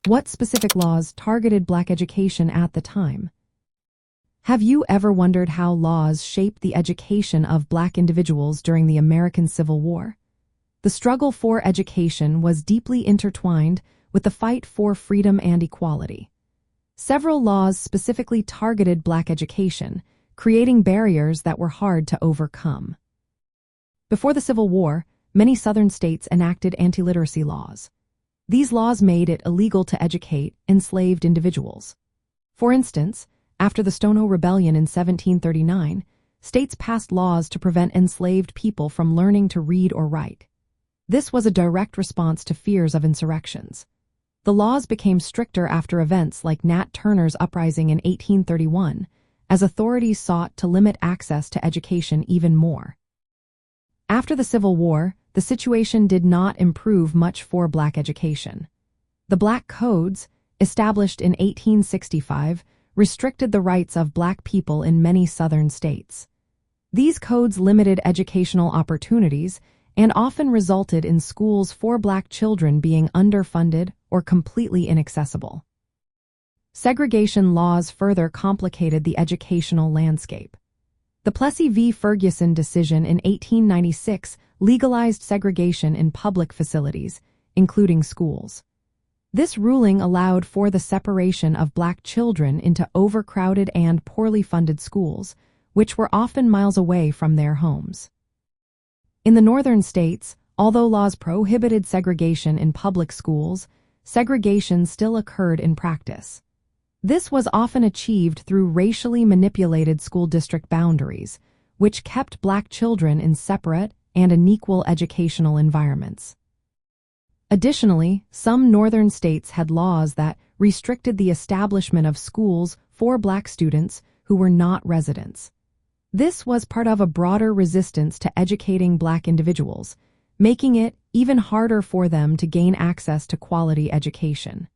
What specific laws targeted Black education at the time? Have you ever wondered how laws shaped the education of Black individuals during the American Civil War? The struggle for education was deeply intertwined with the fight for freedom and equality. Several laws specifically targeted Black education, creating barriers that were hard to overcome. Before the Civil War, many Southern states enacted anti-literacy laws. These laws made it illegal to educate enslaved individuals. For instance, after the Stono Rebellion in 1739, states passed laws to prevent enslaved people from learning to read or write. This was a direct response to fears of insurrections. The laws became stricter after events like Nat Turner's uprising in 1831, as authorities sought to limit access to education even more. After the Civil War, the situation did not improve much for Black education. The Black Codes, established in 1865, restricted the rights of Black people in many Southern states. These codes limited educational opportunities and often resulted in schools for Black children being underfunded or completely inaccessible. Segregation laws further complicated the educational landscape. The Plessy v. Ferguson decision in 1896 legalized segregation in public facilities, including schools. This ruling allowed for the separation of Black children into overcrowded and poorly funded schools, which were often miles away from their homes. In the northern states, although laws prohibited segregation in public schools, segregation still occurred in practice. This was often achieved through racially manipulated school district boundaries, which kept Black children in separate and unequal educational environments. Additionally, some northern states had laws that restricted the establishment of schools for Black students who were not residents. This was part of a broader resistance to educating Black individuals, making it even harder for them to gain access to quality education.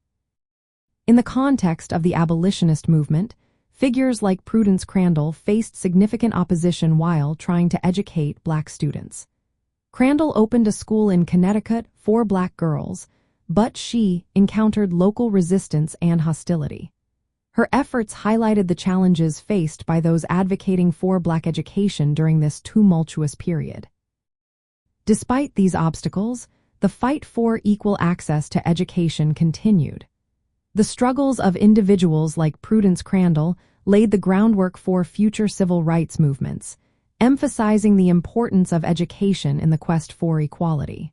In the context of the Abolitionist movement, figures like Prudence Crandall faced significant opposition while trying to educate Black students. Crandall opened a school in Connecticut for Black girls, but she encountered local resistance and hostility. Her efforts highlighted the challenges faced by those advocating for Black education during this tumultuous period. Despite these obstacles, the fight for equal access to education continued. The struggles of individuals like Prudence Crandall laid the groundwork for future civil rights movements, emphasizing the importance of education in the quest for equality.